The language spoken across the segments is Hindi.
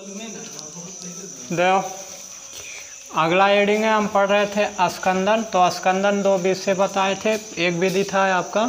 देखो अगला हेडिंग है, हम पढ़ रहे थे अस्कंदन। तो अस्कंदन दो विधि से बताए थे। एक विधि था आपका,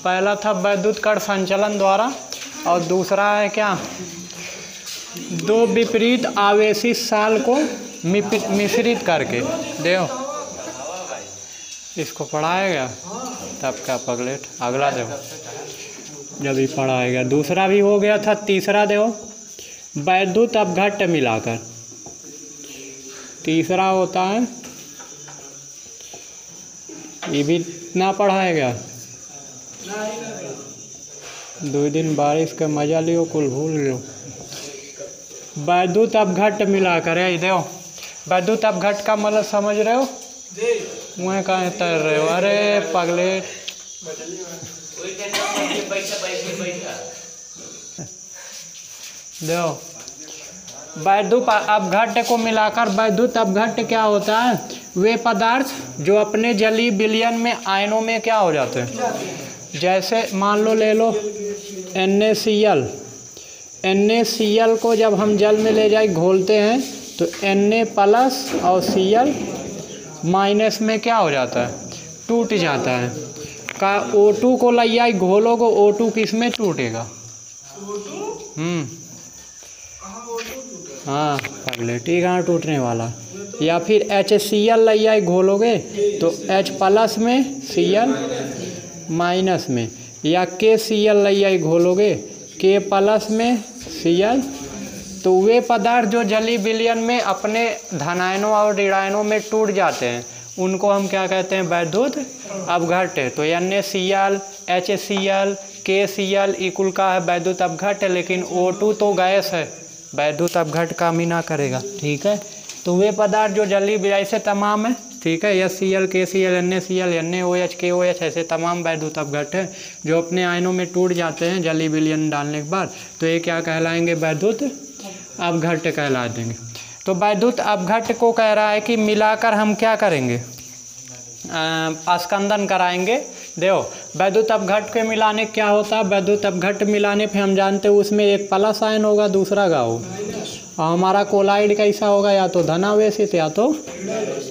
पहला था वैद्युत कण संचलन द्वारा, और दूसरा है क्या, दो विपरीत आवेशी साल को मिश्रित करके। देखो इसको पढ़ाया गया तब क्या पगलेट, अगला देखो जब ही पढ़ाया गया। दूसरा भी हो गया था। तीसरा देखो वैद्युत अपघट्ट मिलाकर। तीसरा होता है, ये भी ना पढ़ाया गया। 2 दिन बारिश का मजा लियो, कुल भूल लियो। वैद्युत अपघट्ट मिलाकर है। देखो वैद्युत अपघट्ट का मतलब समझ रहे हो, वह कहाँ तैर रहे हो, अरे पगलेट। देखो वैद्युत अपघट्ट को मिलाकर, वैद्युत अपघट्ट क्या होता है, वे पदार्थ जो अपने जलीय विलयन में आयनों में क्या हो जाते हैं। जैसे मान लो ले लो NaCl। NaCl को जब हम जल में ले जाए घोलते हैं तो Na+ और Cl- में क्या हो जाता है, टूट जाता है। का O2 को ले जाए घोलोगे, O2 किस में टूटेगा, हाँ पगलेटी कहाँ टूटने वाला। या फिर HCl ले जाए घोलोगे तो H+ में Cl- में, या KCl ले जाए घोलोगे K+ में Cl। तो वे पदार्थ जो जलीय विलयन में अपने धनायनों और ऋणायनों में टूट जाते हैं उनको हम क्या कहते हैं, वैद्युत अपघट्ट। तो NaCl, HCl, KCl इकुल का है वैद्युत अपघट्ट। लेकिन O2 तो गैस है, वैद्युत अपघट्ट काम ही ना करेगा, ठीक है। तो वे पदार्थ जो जलीय विलयन से तमाम है, ठीक है, HCl, KCl, NaCl, NaOH, KOH ऐसे तमाम वैद्युत अपघट्ट हैं जो अपने आयनों में टूट जाते हैं जलीय विलयन डालने के बाद। तो ये क्या कहलाएंगे, वैद्युत अपघट्ट कहला देंगे। तो वैद्युत अपघट्ट को कह रहा है कि मिलाकर हम क्या करेंगे, अस्कंदन कराएंगे। देखो वैद्युत अपघट्ट के मिलाने क्या होता है, वैद्युत अपघट्ट मिलाने पे हम जानते हैं उसमें एक प्लस आयन होगा, दूसरा गाओ। और हमारा कोलाइड कैसा होगा, या तो धनावेशित या तो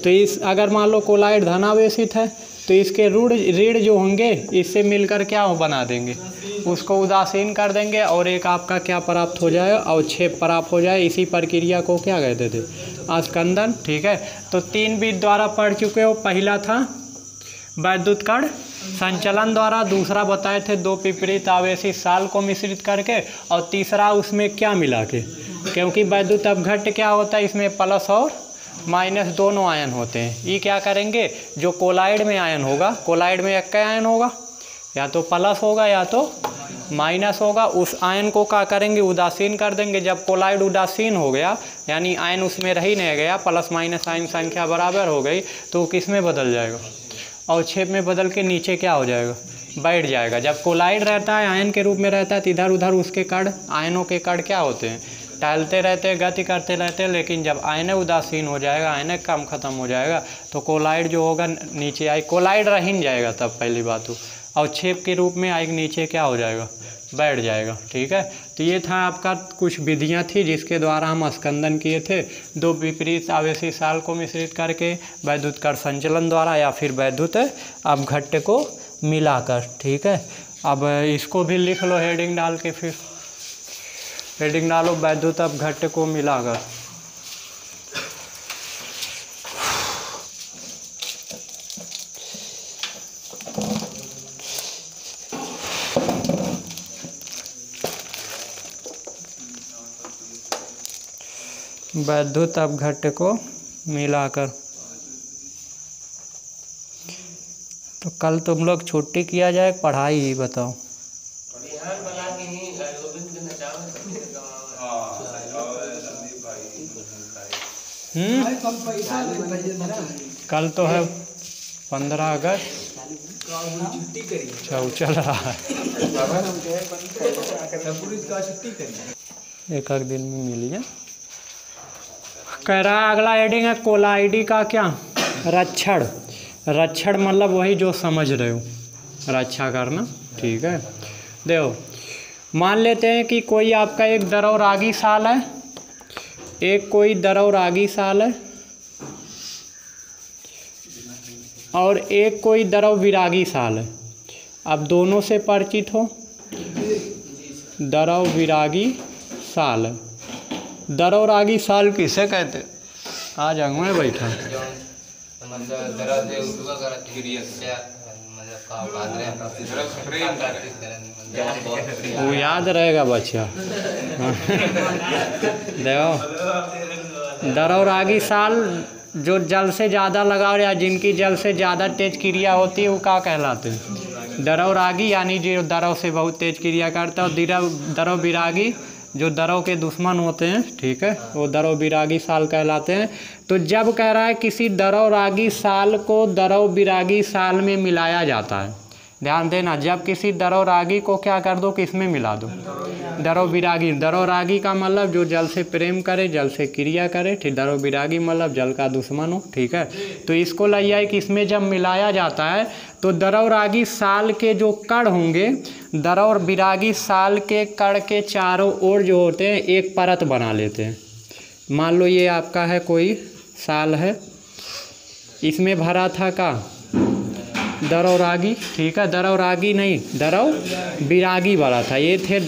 इस अगर मान लो कोलाइड धनावेशित है तो इसके ऋण जो होंगे इससे मिलकर क्या हो बना देंगे, उसको उदासीन कर देंगे और एक आपका क्या प्राप्त हो जाए, अवक्षेप प्राप्त हो जाए। इसी प्रक्रिया को क्या कहते थे, अस्कंदन, ठीक है। तो 3 विधि द्वारा पढ़ चुके हो। पहला था वैद्युत कण संचलन द्वारा, दूसरा बताए थे दो विपरीत आवेशी साल को मिश्रित करके, और तीसरा उसमें क्या मिला के, क्योंकि वैद्युत अपघट्ट क्या होता है, इसमें प्लस और माइनस दोनों आयन होते हैं। ये क्या करेंगे, जो कोलाइड में आयन होगा, कोलाइड में एक आयन होगा, या तो प्लस होगा या तो माइनस होगा, उस आयन को क्या करेंगे, उदासीन कर देंगे। जब कोलाइड उदासीन हो गया यानी आयन उसमें रह ही नहीं गया, प्लस माइनस आयन संख्या बराबर हो गई, तो किस में बदल जाएगा, अवक्षेप में बदल के नीचे क्या हो जाएगा, बैठ जाएगा। जब कोलाइड रहता है आयन के रूप में रहता है तो इधर उधर उसके कण, आयनों के कण क्या होते हैं, टहलते रहते हैं, गति करते रहते हैं। लेकिन जब आयन उदासीन हो जाएगा, आयन काम खत्म हो जाएगा, तो कोलाइड जो होगा नीचे आई, कोलाइड रह ही जाएगा तब पहली बात हो, अवक्षेप के रूप में आएगा, नीचे क्या हो जाएगा, बैठ जाएगा, ठीक है। तो ये था आपका कुछ विधियाँ थी जिसके द्वारा हम अस्कंदन किए थे, दो विपरीत आवेशी साल को मिश्रित करके, वैद्युत कण संचलन द्वारा, या फिर वैद्युत अपघट्ट को मिलाकर, ठीक है। अब इसको भी लिख लो हेडिंग डाल के, फिर हेडिंग डालो वैद्युत अपघट्ट को मिलाकर। वैद्युत अपघट्ट को मिलाकर। तो कल तुम लोग छुट्टी किया जाए, पढ़ाई ही बताओ। कल तो है 15 अगस्त, चल रहा है, एक दिन में मिलिए। कह रहा है अगला हेडिंग है कोलाइडी का क्या, रक्षण। रक्षण मतलब वही जो समझ रहे हो, रक्षा करना, ठीक है। देखो मान लेते हैं कि कोई आपका एक दरौरागी साल है, एक कोई दरव रागी साल है और एक कोई दरव विरागी साल है। अब दोनों से परिचित हो। दरव विरागी साल, दरव रागी साल किसे कहते? आ जाऊँ मैं बैठा। वो याद रहेगा बच्चा। देखो दरव रागी साल जो जल से ज़्यादा लगाव या जिनकी जल से ज़्यादा तेज क्रिया होती है वो क्या कहलाते हैं? दरव रागी, यानी जो दरव से बहुत तेज क्रिया करता है। और दरव विरागी जो दरव के दुश्मन होते हैं, ठीक है, वो दरव विरागी साल कहलाते हैं। तो जब कह रहा है किसी दरव रागी साल को दरव विरागी साल में मिलाया जाता है, ध्यान देना, जब किसी दरव रागी को क्या कर दो, किस में मिला दो? दरव विरागी। दरव रागी का मतलब जो जल से प्रेम करे, जल से क्रिया करे, ठीक। दरव विरागी मतलब जल का दुश्मन हो, ठीक है। तो इसको लइया कि इसमें जब मिलाया जाता है तो दरव रागी साल के जो कण होंगे, दरव विरागी साल के कण के चारों ओर जो होते हैं एक परत बना लेते हैं। मान लो ये आपका है कोई साल है, इसमें भरा था का दरव रागी, ठीक है, दरव रागी नहीं, दरव विरागी भरा था। ये थे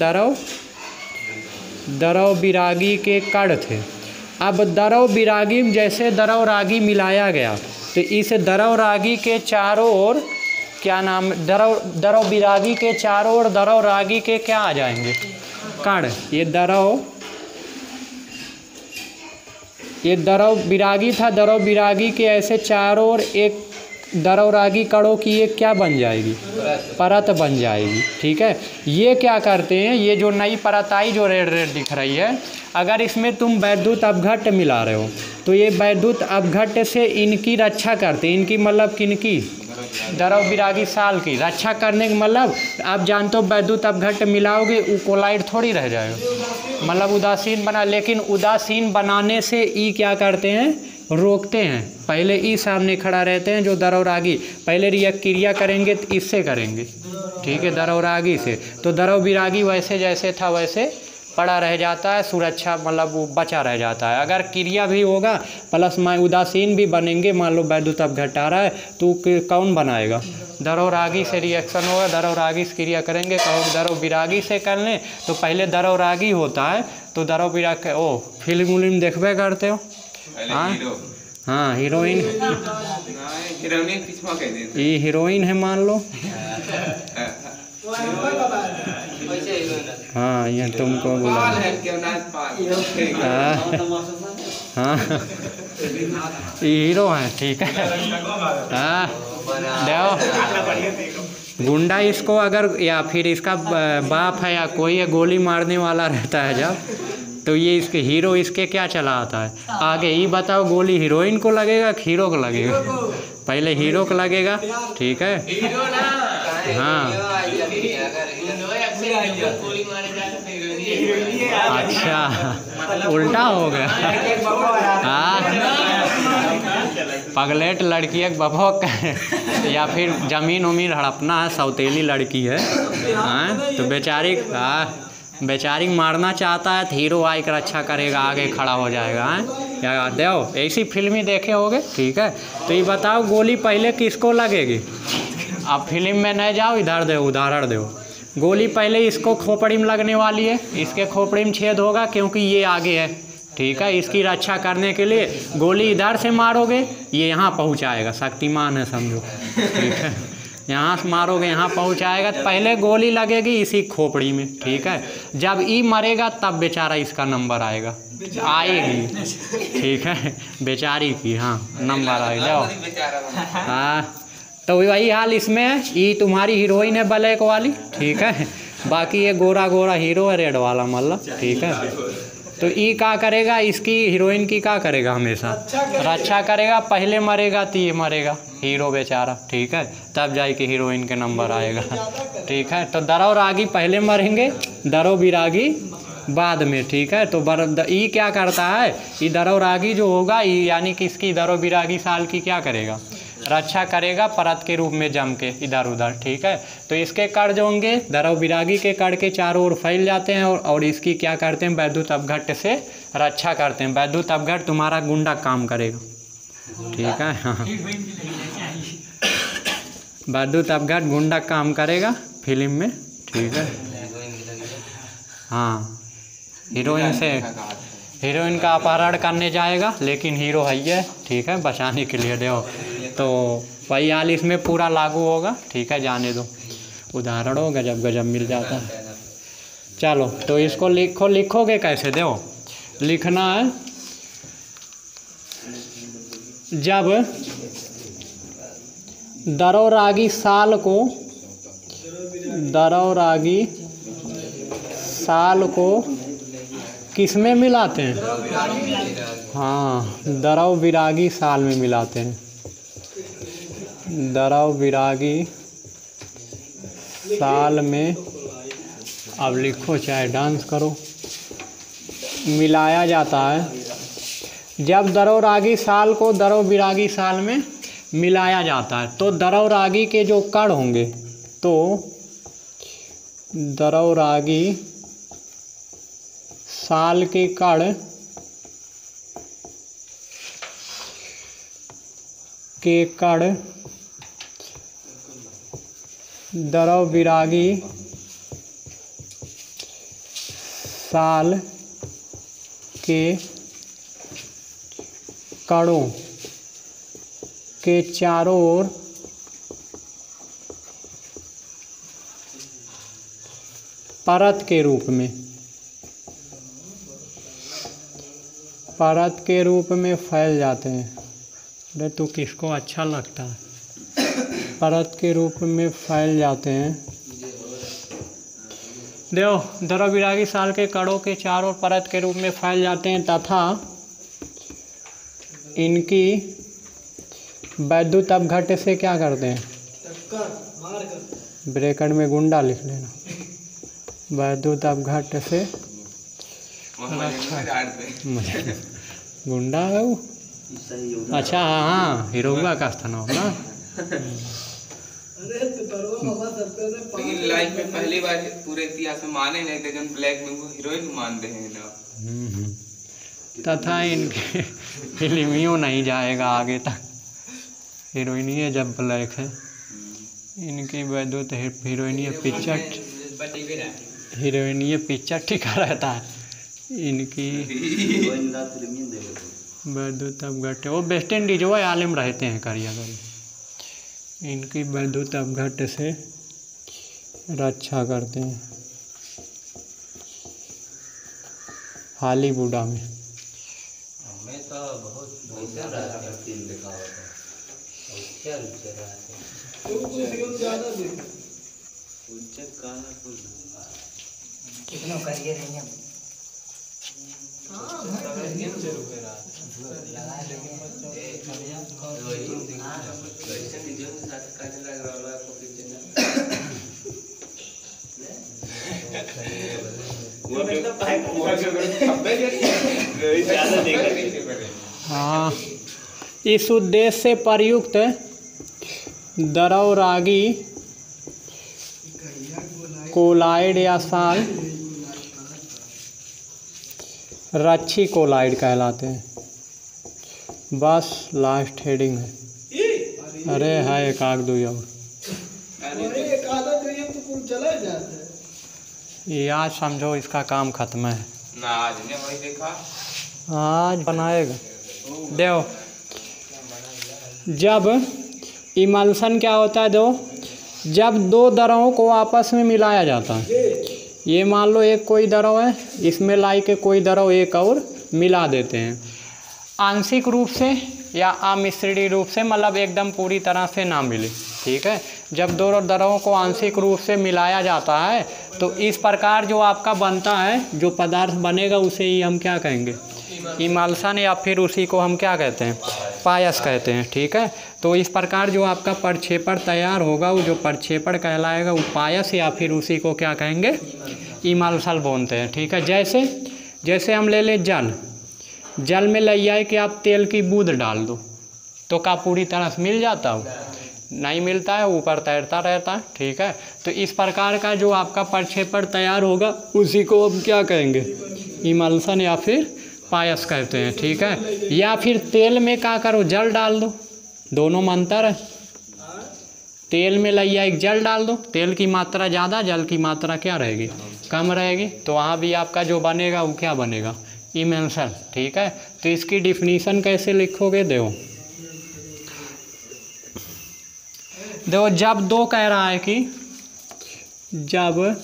दरव विरागी के कण थे। अब दरव विरागी में जैसे दरव रागी मिलाया गया तो इस दरव रागी के चारों ओर क्या नाम, दरव विरागी के चारों ओर दरव रागी के क्या आ जाएंगे? कण। ये दरव विरागी था, दरव विरागी के ऐसे चारों ओर एक दरव रागी कणों की एक क्या बन जाएगी? परत बन जाएगी, ठीक है। ये क्या करते हैं, ये जो नई परत आई जो रेड रेड दिख रही है, अगर इसमें तुम वैद्युत अपघट्ट मिला रहे हो तो ये वैद्युत अपघट्ट से इनकी रक्षा करते हैं। इनकी मतलब किनकी? दरव विरागी साल की रक्षा करने का मतलब आप जानते हो वैद्युत अपघट्ट मिलाओगे वो कोलाइड थोड़ी रह जाएगा, मतलब उदासीन बना। लेकिन उदासीन बनाने से ई क्या करते हैं? रोकते हैं। पहले ई सामने खड़ा रहते हैं जो दरव रागी, पहले रिएक्ट क्रिया करेंगे तो इससे करेंगे, ठीक है, दरव रागी से। तो दरव विरागी वैसे जैसे था वैसे पड़ा रह जाता है, सुरक्षा मतलब वो बचा रह जाता है। अगर क्रिया भी होगा प्लस उदासीन भी बनेंगे, मान लो वैद्युत अपघट्ट आ रहा है तो कौन बनाएगा? दरव रागी से रिएक्शन होगा, दरव रागी से क्रिया करेंगे। कहो दरव विरागी से कर लें तो पहले दरव रागी होता है तो दरव विराग। ओ फिल्म उलिम देखबे करते हो? हाँ हीरोइन, ये हीरोइन है मान लो। हाँ ये तुमको बोला। हाँ ये हीरो है, ठीक है। हाँ देखो गुंडा इसको अगर या फिर इसका बाप है या कोई है गोली मारने वाला रहता है जब, तो ये इसके हीरो इसके क्या चलाता है आगे। ये बताओ गोली हीरोइन को लगेगा कि हीरो को लगेगा? पहले हीरो को लगेगा, ठीक है। हाँ अच्छा उल्टा हो गया। हाँ पगलेट लड़की है बभोक या फिर जमीन उमीन हड़पना है, सौतेली लड़की है। हाँ तो बेचारी, हाँ बेचारी मारना चाहता है तो हीरो आई कर रक्षा करेगा, आगे खड़ा हो जाएगा। या देखो ऐसी फिल्म देखे होगे, ठीक है। तो ये बताओ गोली पहले किसको लगेगी? अब फिल्म में नहीं जाओ, इधर दो उदाहरण दो। गोली पहले इसको खोपड़ी में लगने वाली है, इसके खोपड़ी में छेद होगा क्योंकि ये आगे है, ठीक है। इसकी रक्षा करने के लिए गोली इधर से मारोगे ये यहाँ पहुँचाएगा, शक्तिमान है समझो, ठीक है। यहाँ से मारोगे यहाँ पहुँचाएगा, तो पहले गोली लगेगी इसी खोपड़ी में, ठीक है। जब ई मरेगा तब बेचारा इसका नंबर आएगा, आएगी, ठीक है, बेचारी की, हाँ नंबर आएगा। जाओ हाँ तो वही हाल इसमें है। ये तुम्हारी हीरोइन है ब्लैक वाली, ठीक है, बाकी ये गोरा गोरा हीरो है रेड वाला मतलब, ठीक है। तो ये क्या करेगा, इसकी हीरोइन की क्या करेगा? हमेशा रक्षा करेगा। पहले मरेगा तो ये मरेगा हीरो बेचारा, ठीक है, तब जाके हीरोइन के नंबर आएगा, ठीक है। तो दरव रागी पहले मरेंगे, दरव विरागी बाद में, ठीक है। तो ये क्या करता है, ये दरव रागी जो होगा यानी कि इसकी दरव विरागी साल की क्या करेगा? रक्षा करेगा परत के रूप में जम के इधर उधर, ठीक है। तो इसके कण जो होंगे दरव विरागी के कण के चारों ओर फैल जाते हैं और इसकी क्या करते हैं? वैद्युत अपघट्ट से रक्षा करते हैं। वैद्युत अपघट तुम्हारा गुंडा काम करेगा, ठीक है। हाँ, वैद्युत अपघट गुंडा काम करेगा फिल्म में, ठीक है। हाँ, हीरोइन का अपहरण करने जाएगा, लेकिन हीरो है ये, ठीक है, बचाने के लिए दो। तो वही हाल इसमें पूरा लागू होगा, ठीक है, जाने दो। उदाहरणों गजब गजब मिल जाता है। चलो, तो इसको लिखोगे कैसे? दो लिखना है, जब दरौरागी साल को किस में मिलाते हैं? हाँ, दरौ विरागी साल में मिलाते हैं। दरौ विरागी साल में, अब लिखो चाहे डांस करो, मिलाया जाता है। जब दरौरागी साल को दरौ विरागी साल में मिलाया जाता है, तो दरौरागी के जो कण होंगे, तो दरौरागी साल के कण दरौ विरागी साल के कणों के चारों ओर परत के रूप में फैल जाते हैं। अरे तो किसको अच्छा लगता है? परत के रूप में फैल जाते हैं। देखो, दरौ विरागी साल के कणों के चारों परत के रूप में फैल जाते हैं तथा इनकी वैद्युत अपघट्य से क्या करते हैं? ब्रैकेट में गुंडा लिख लेना। वैद्युत अपघट्य से गुंडा है वो। अच्छा, हाँ, हीरोइवा का स्थान हो ना। लेकिन लाइफ में पहली बार पूरे इतिहास में माने नहीं थे, जब ब्लैक में वो हीरोइन मानते हैं ना। तथा इनके फिल्मियों नहीं जाएगा आगे तक, हीरोइनिए जब ब्लैक है। इनकी वैद्युत हीरोइनिए पिक्चर टिका रहता है। इनकी वैद्युत अपघट्य, वो वेस्ट इंडीज वो आलिम रहते हैं करियागंज। इनकी वैद्युत अपघट्य से रक्षा करते हैं। हॉलीवुड में तो हाँ, इस उद्देश्य से प्रयुक्त दरौरागी कोलाइड या साल रच्छी कोलाइड कहलाते हैं। बस लास्ट हेडिंग है। अरे है एक आग दो और ये आज समझो इसका काम खत्म है ना। आज ने वही देखा, आज बनाएगा। देखो, जब इमल्सन क्या होता है, जब दो दरों को आपस में मिलाया जाता है। ये मान लो एक कोई दरों है, इसमें लाई के कोई दरों एक और मिला देते हैं, आंशिक रूप से या अमिश्रित रूप से, मतलब एकदम पूरी तरह से ना मिले, ठीक है। जब दो दरों को आंशिक रूप से मिलाया जाता है तो इस प्रकार जो आपका बनता है, जो पदार्थ बनेगा उसे ही हम क्या कहेंगे? इमल्सन, या फिर उसी को हम क्या कहते हैं? पायस कहते हैं, ठीक है। तो इस प्रकार जो आपका प्रक्षेपण तैयार होगा, वो जो प्रक्षेपण कहलाएगा वो पायस, या फिर उसी को क्या कहेंगे? इमल्सन बोलते हैं, ठीक है। जैसे हम ले लें जल में ले आए कि आप तेल की बूंद डाल दो तो क्या पूरी तरह से मिल जाता हो? नहीं मिलता है, ऊपर तैरता रहता है, ठीक है। तो इस प्रकार का जो आपका प्रक्षेपण तैयार होगा उसी को हम क्या कहेंगे? इमल्सन या फिर पायस कहते हैं, ठीक है। या फिर तेल में क्या करो, जल डाल दो, दोनों में अंतर है। तेल में लिया एक जल डाल दो, तेल की मात्रा ज़्यादा, जल की मात्रा क्या रहेगी, कम रहेगी, तो वहाँ भी आपका जो बनेगा वो क्या बनेगा, इमल्शन, ठीक है। तो इसकी डिफिनीशन कैसे लिखोगे, देखो जब दो कह रहा है कि जब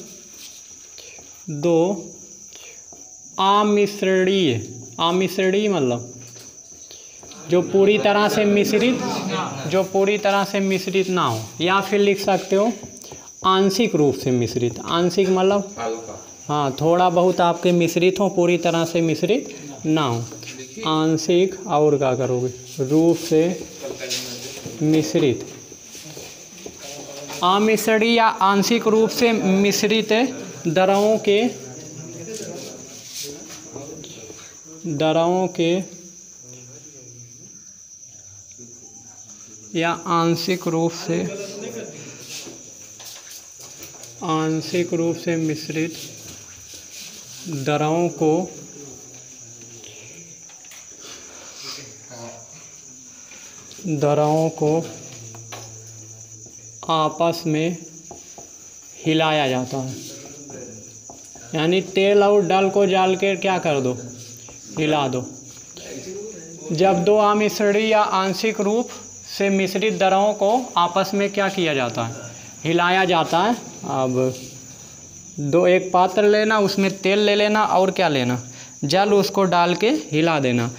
दो अमिश्रणीय, अमिश्रणीय मतलब जो पूरी तरह से मिश्रित, जो पूरी तरह से मिश्रित ना हो, या फिर लिख सकते हो आंशिक रूप से मिश्रित। आंशिक मतलब हाँ थोड़ा बहुत आपके मिश्रित हो, पूरी तरह से मिश्रित ना हो। आंशिक और क्या करोगे, रूप से मिश्रित, अमिश्रणीय या आंशिक रूप से मिश्रित द्रवों के या आंशिक रूप से मिश्रित द्रवों को आपस में हिलाया जाता है। यानी तेल और डल को डाल के क्या कर दो, हिला दो। जब दो अमिश्रणीय या आंशिक रूप से मिश्रित द्रवों को आपस में क्या किया जाता है, हिलाया जाता है। अब दो एक पात्र लेना, उसमें तेल ले लेना और क्या लेना, जल, उसको डाल के हिला देना।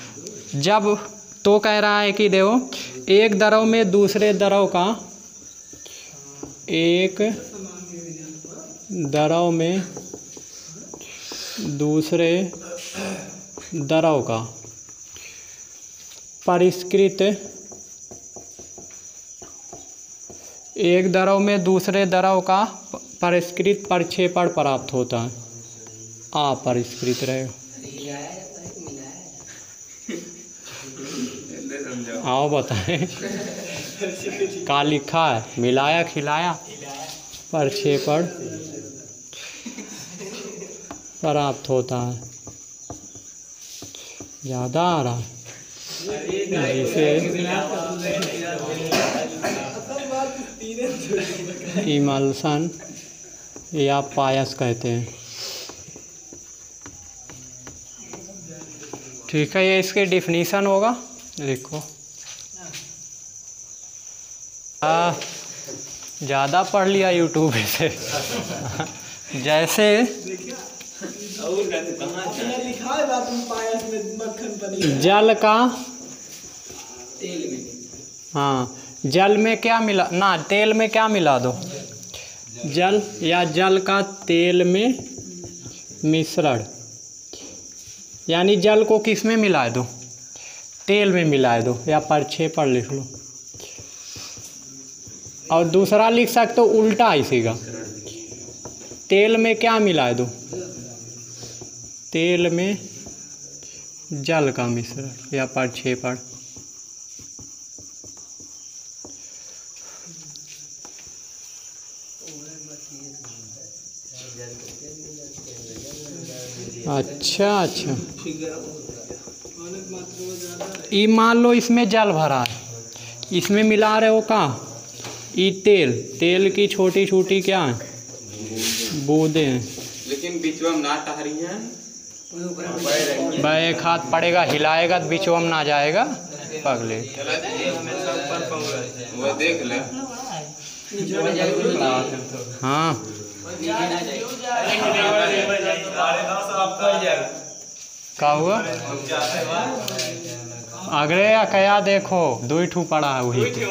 जब तो कह रहा है कि देखो एक द्रव में दूसरे द्रव का, एक द्रव में दूसरे द्रव का परिष्कृत, एक द्रव में दूसरे द्रव का परिष्कृत प्रक्षेपण प्राप्त होता है। अपरिष्कृत रहेगा। आओ बताएं का लिखा है, मिलाया खिलाया प्रक्षेपण प्राप्त होता है। ज़्यादा आ रहा है जैसे इमल्शन या पायस कहते हैं, ठीक है। ये इसके डिफिनीशन होगा, देखो ज़्यादा पढ़ लिया यूट्यूब से। जैसे जल का, हाँ जल में क्या मिला ना, तेल में क्या मिला दो, जल या जल का तेल में मिश्रण, यानी जल को किस में मिलाए दो, तेल में मिलाए दो, या प्रक्षेपण लिख लो। और दूसरा लिख सकते हो उल्टा इसी का, तेल में क्या मिलाए दो, तेल में जल का मिश्रण या प्रक्षेपण। अच्छा अच्छा, ये मान लो इसमें जल भरा है, इसमें मिला रहे हो कहाँ, ये तेल, तेल की छोटी छोटी क्या है, बूंदे हैं, लेकिन बीचवा में ना टहरी हैं, भाई एक हाथ पड़ेगा हिलाएगा तो बीचवा में ना जाएगा पगले। वो देख ले, हाँ क्या हुआ, अगले या कया देखो दो ही ठू पड़ा है वही पे।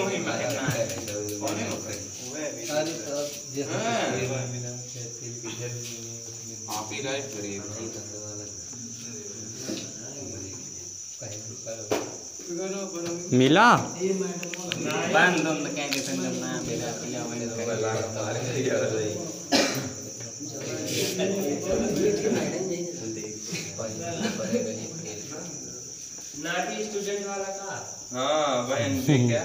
मिला स्टूडेंट वाला का, हाँ बहन से क्या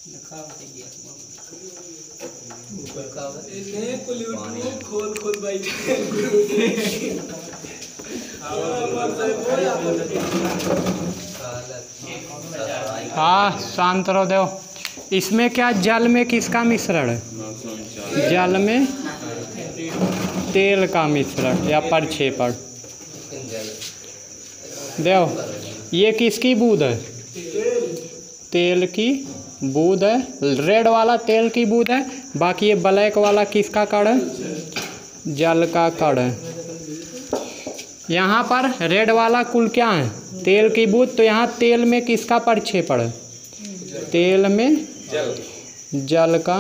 लिखा खोल बैठे हाँ शांत रहो देव। इसमें क्या जल में किसका मिश्रण है? जल में तेल का मिश्रण या प्रक्षेपण। देव ये किसकी बूंद है? तेल की बूंद है। रेड वाला तेल की बूंद है, बाकी ये ब्लैक वाला किसका कण है? जल का कण है। यहाँ पर रेड वाला कुल क्या है? तेल की बूंद। तो यहाँ तेल में किसका प्रक्षेपण है? तेल में जल का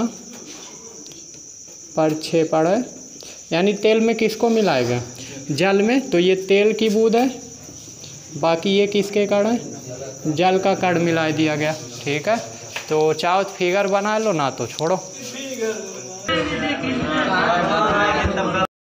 प्रक्षेपण है। यानी तेल में किसको मिलाएगा? जल में। तो ये तेल की बूंद है, बाकी ये किसके कण है? जल का कण मिला दिया गया। ठीक है, तो चाहो फिगर बना लो ना तो छोड़ो।